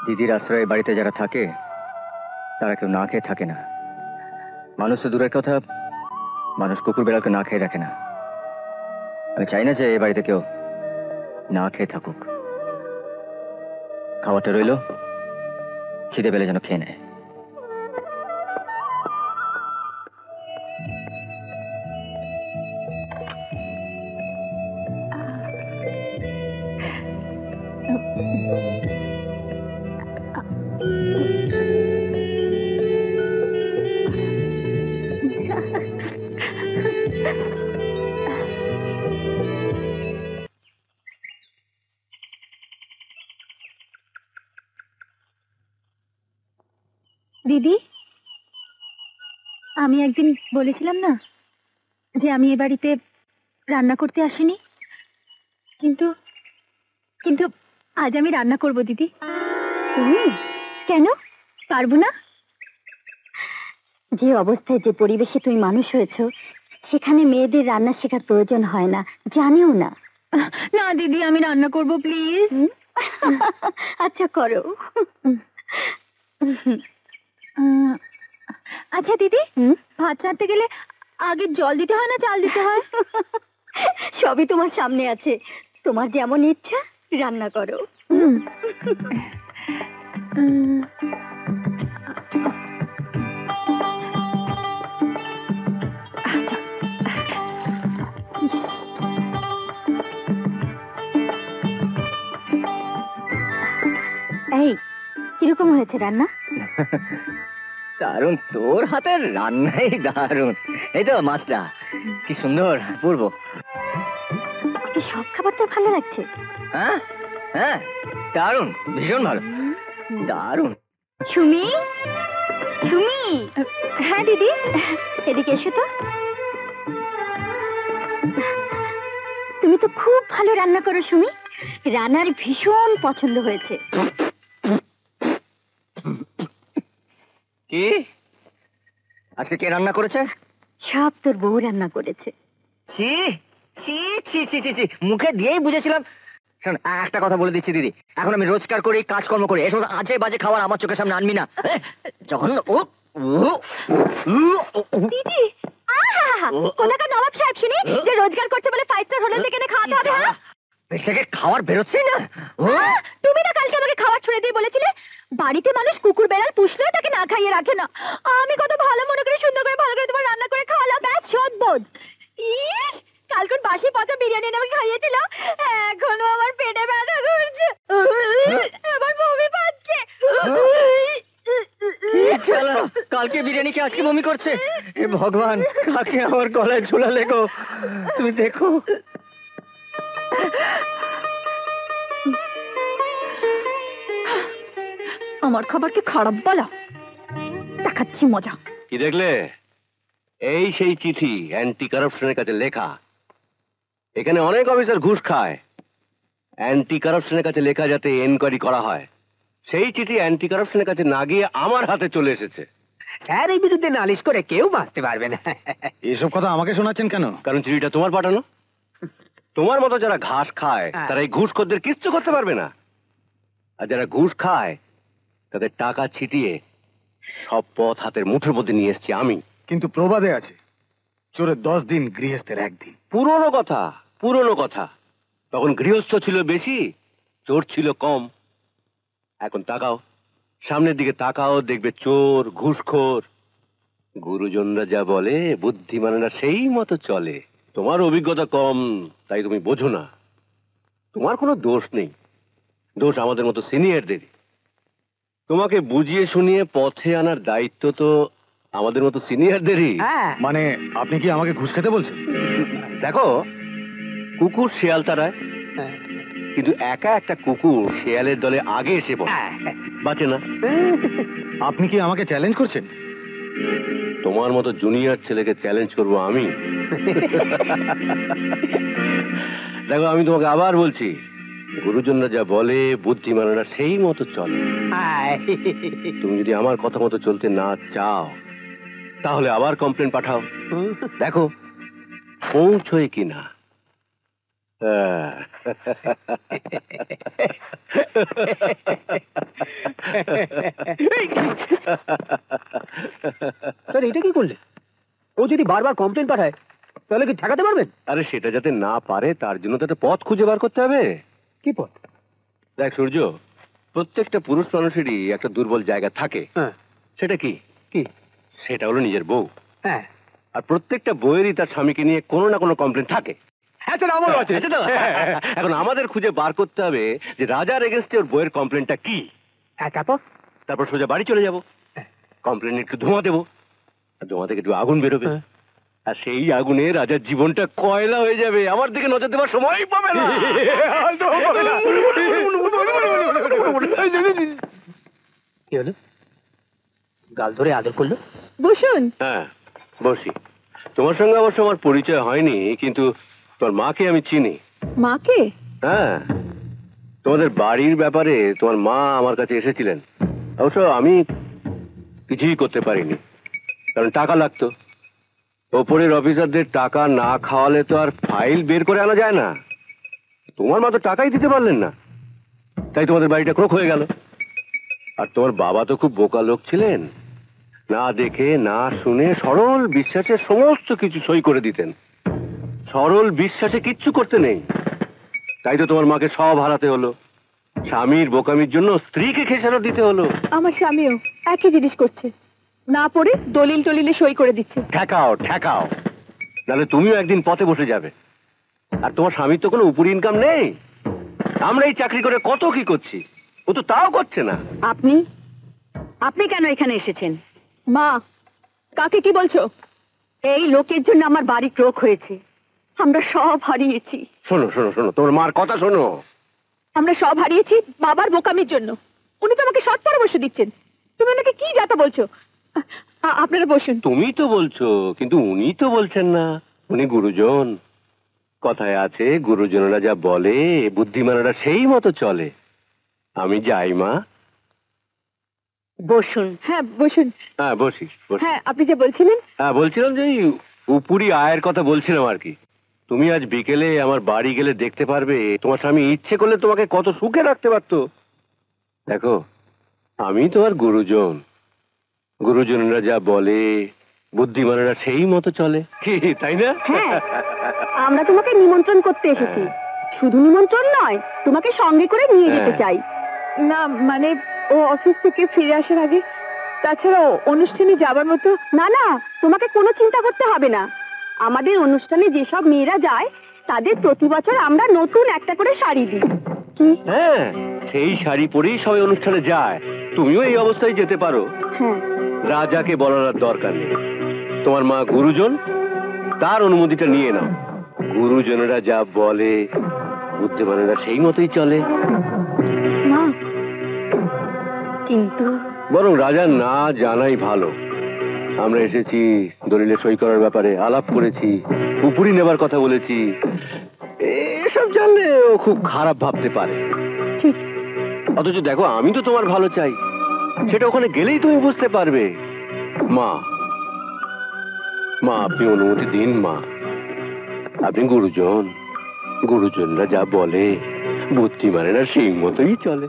দিদির আশ্রয়ে বাড়িতে যারা থাকে তারা কেউ না খেয়ে থাকে না। মানুষ তো দূরের কথা, মানুষ কুকুর বেড়ালকে না খেয়ে রাখে না। আমি চাই না যে এ বাড়িতে কেউ না খেয়ে থাকুক। খাওয়াটা রইল, খিদে পেলে যেন খেয়ে নেয়। দিদি, আমি একদিন বলেছিলাম না যে আমি এ বাড়িতে রান্না করতে আসিনি, কিন্তু কিন্তু আজ আমি রান্না করব দিদি। তুমি কেন পারবো না? যে অবস্থায় যে পরিবেশে তুমি মানুষ হয়েছো সেখানে মেয়েদের রান্না শেখার প্রয়োজন হয় না, জানিও না। না দিদি, আমি রান্না করব প্লিজ। আচ্ছা করো। আচ্ছা দিদি, ভাত রাঁধতে গেলে আগে জল দিতে হয় না চাল দিতে হয়? সবই তোমার সামনে আছে, তোমার যেমন ইচ্ছা রান্না করো। এই কিরকম হয়েছে রান্না? দারুণ, তোর হাতের রান্নাই দারুণ। এই তো মাছটা কি সুন্দর পূর্ব। সব খাবার তো ভালো লাগছে। হ্যাঁ হ্যাঁ, দারুণ, ভীষণ ভালো, দারুণ। সুমি, সুমি। হ্যাঁ দিদি, এদিকে এসো তো। তুমি তো খুব ভালো রান্না করো সুমি, রান্নার ভীষণ পছন্দ হয়েছে। কি আজকে কে রান্না করেছে? সব তোর বউ রান্না করেছে। ছি ছি ছি ছি ছি ছি, মুখে দিয়েই বুঝেছিলাম। শোন, একটা কথা বলে দিচ্ছি দিদি, এখন আমি রোজগার করি, কাজকর্ম করি, এসব আজে বাজে খাবার আমার চোখের সামনে আনবি না। যখন দিদি, কোথাকার নবাব সাহেব শুনি যে রোজগার করছে বলে 5 স্টার হোটেল থেকে এনে খাওয়াতে হবে? হ্যাঁ, পেট থেকে খাবার বেরোচ্ছেই না। তুমি না কালকে আমাকে খাবার ছুঁড়ে দিয়ে বলেছিলে বাড়িতে মানুষ কুকুর বেড়াল পুষলে তাকে না খাইয়ে রাখে না। আমি কত ভালো মনে করে সুন্দর করে ভালো করে তোমার রান্না করে খাওয়ালাম, ব্যাস সদবোধ। ইস, কালকের বাসি পচা বিরিয়ানি এনে আমাকে খাইয়েছিল, এখনো আমার পেটে ব্যথা করছে, এবার বমি পাচ্ছে। কালকে বিরিয়ানি কে আজকে বমি করছে? হে ভগবান, কাকে আমার গলায় ঝুলালে গো? তুমি দেখো। আমার খাবারকে খারাপ বলা, দেখাচ্ছি মজা। কি দেখলে? এই সেই চিঠি অ্যান্টি কারাপশনের কাছে লেখা। এখানে অনেক অফিসার ঘুষ খায়, অ্যান্টি কারাপশনের কাছে লেখা যাতে এনকোয়ারি করা হয়। সেই চিঠি অ্যান্টি কারাপশনের কাছে না গিয়ে আমার হাতে চলে এসেছে। স্যার, এই বিরুদ্ধে নালিশ করে কেউ বাঁচতে পারবে না। এসব কথা আমাকে শোনাচ্ছেন কেন? কারণ চিঠিটা তোমার পাঠানো। তোমার মতো যারা ঘাস খায় তারা এই ঘুষখোরদের কিচ্ছু করতে পারবে না, আর যারা ঘুষ খায় তাদের টাকা ছিটিয়ে সব পথ হাতের মুঠোর মধ্যে নিয়ে এসেছি আমি। কিন্তু প্রবাদে আছে, চোরের 10 দিন, গৃহস্থের 1 দিন। পুরনো কথা, পুরনো কথা। তখন গৃহস্থ ছিল বেশি, চোর ছিল কম। এখন তাকাও, সামনের দিকে তাকাও, দেখবে চোর, ঘুষখোর। গুরুজনরা যা বলে বুদ্ধিমানেরা সেই মতো চলে। তোমার অভিজ্ঞতা কম, তাই তুমি বোঝো না। তোমার কোনো দোষ নেই, দোষ আমাদের মতো সিনিয়রদের। তোমাকে বুঝিয়ে শুনিয়ে পথে আনার দায়িত্ব তো আমাদের মতো সিনিয়রদেরই। মানে আপনি কি আমাকে ঘুষ খেতে বলছেন? দেখো, কুকুর শেয়াল তাড়ায়, কিন্তু একা একটা কুকুর শেয়ালের দলে আগে এসে পড়ে, বাঁচে না। আপনি কি আমাকে চ্যালেঞ্জ করছেন? তোমার মতো জুনিয়র ছেলেকে চ্যালেঞ্জ করবো আমি? দেখো, আমি তোমাকে আবার বলছি, গুরুজনরা যা বলে বুদ্ধিমানেরা সেই মতো চলে। তুমি যদি আমার কথা মতো চলতে না চাও তাহলে আবার কমপ্লেন পাঠাও, দেখো পৌঁছয় কিনা। স্যার এটা কি করলে? ও যদি বারবার কমপ্লেন পাঠায় তাহলে কি ঠেকাতে পারবেন? আরে সেটা যাতে না পারে তার জন্য তো একটা পথ খুঁজে বার করতে হবে। কি পথ? দেখ সূর্য, প্রত্যেকটা পুরুষ মানুষেরই একটা দুর্বল জায়গা থাকে। হ্যাঁ। সেটা কি? কি? সেটা হলো নিজের বউ। হ্যাঁ আর প্রত্যেকটা বউয়েরই তার স্বামীকে নিয়ে কোনো না কোনো কমপ্লেন থাকে। হ্যাঁ স্যার আমারও আছে। আছে তো? এখন আমাদের খুঁজে বার করতে হবে যে রাজার এগেনস্টে ওর বউয়ের কমপ্লেনটা কি। হ্যাঁ তারপর? তারপর সোজা বাড়ি চলে যাব, কমপ্লেন একটু ধোঁয়া দেবো, আর ধোঁয়া থেকে একটু আগুন বেরোবে, হ্যাঁ। আর সেই আগুনে রাজার জীবনটা কয়লা হয়ে যাবে, আমার দিকে নজর দেওয়ার সময়ই পাবে না। কি হলো? গাল ধরে আদর করলো? বসুন। হ্যাঁ বসি। তোমার সঙ্গে অবশ্য আমার পরিচয় হয়নি, কিন্তু তোমার মাকে আমি চিনি। মাকে? হ্যাঁ, তোমাদের বাড়ির ব্যাপারে তোমার মা আমার কাছে এসেছিলেন। অবশ্য আমি কিছুই করতে পারিনি, কারণ টাকা লাগতো। ওপরের অফিসারদের টাকা না খাওয়ালে তো আর ফাইল বের করে আনা যায় না। তোমার মা তো টাকাই দিতে পারলেন না, তাই তোমাদের বাড়িটা ক্রোক হয়ে গেল। আর তোমার বাবা তো খুব বোকা লোক ছিলেন, না দেখে না শুনে সরল বিশ্বাসে সমস্ত কিছু সই করে দিতেন। সরল বিশ্বাসে কিচ্ছু করতে নেই, তাই তো তোমার মাকে সব হারাতে হলো। স্বামীর বোকামির জন্য স্ত্রীকে খেসারত দিতে হলো। আমার স্বামীও একই জিনিস করছে, না পড়ে দলিল টলিলে সই করে দিচ্ছে। ঠেকাও ঠেকাও, নাহলে তুমিও একদিন পথে বসে যাবে। আর তোমার স্বামীর তো কোনো উপরি ইনকাম নেই। আমরা এই চাকরি করে কত কি করছি, ও তো তাও করছে না। আপনি আপনি কেন এখানে এসেছেন? মা, কাকে কি বলছো? এই লোকের জন্য আমার বাড়ি ক্রোক হয়েছে, আমরা সব হারিয়েছি। শোনো শোনো শোনো, তোমার মার কথা শোনো। আমরা সব হারিয়েছি বাবার বোকামির জন্য। উনি তো আমাকে সৎ পরামর্শ দিচ্ছেন, তুমি ওনাকে কি যাতা বলছো? আপনারা বসুন। তুমি তো বলছো, কিন্তু উনি তো বলছেন না। উনি গুরুজন। কথায় আছে, গুরুজনেরা যা বলে বুদ্ধিমানেরা সেই মতো চলে। আমি যাই মা। বসুন। হ্যাঁ বসুন। হ্যাঁ বসি বসি। হ্যাঁ আপনি যে বলছিলেন। হ্যাঁ বলছিলাম যে এই উপরি আয়ের কথা বলছিলাম আর কি। তুমি আজ বিকেলে আমার বাড়ি গেলে দেখতে পারবে তোমার স্বামী ইচ্ছে করলে তোমাকে কত সুখে রাখতে পারতো। দেখো, আমি তোমার গুরুজন। গুরুজনেরা যা বলে বুদ্ধিমানেরা সেই মতো চলে, তাই না? হ্যাঁ, আমরা তোমাকে নিমন্ত্রণ করতে এসেছি। শুধু নিমন্ত্রণ নয়, তোমাকে সঙ্গে করে নিয়ে যেতে হ্যাঁ। চাই। না মানে ও অফিস থেকে ফিরে আসার আগে, তাছাড়াও অনুষ্ঠানে যাবার মতো। না না, তোমাকে কোনো চিন্তা করতে হবে না। আমাদের অনুষ্ঠানে যেসব মেয়েরা যায় তাদের প্রতি বছর আমরা নতুন একটা করে শাড়ি দিই। কি? হ্যাঁ, সেই শাড়ি পরেই সবাই অনুষ্ঠানে যায়। তুমিও এই অবস্থায় যেতে পারো। হ্যাঁ। রাজাকে বলার আর দরকার নেই। তোমার মা গুরুজন, তার অনুমতিটা নিয়ে নাও। গুরুজনেরা যা বলে বুদ্ধিমানেরা সেই মতোই চলে। না কিন্তু বরং রাজা না জানাই ভালো। আমরা এসেছি দলিলে সই করার ব্যাপারে আলাপ করেছি, উপরি নেবার কথা বলেছি। এসব জানলে ও খুব খারাপ ভাবতে পারে। ঠিক। অথচ দেখো, আমি তো তোমার ভালো চাই, সেটা ওখানে গেলেই তুমি বুঝতে পারবে। মা, মা আপনি অনুমতি দিন মা। আপনি গুরুজন, গুরুজনরা যা বলে বুদ্ধিমানেরা সেই মতোই চলে।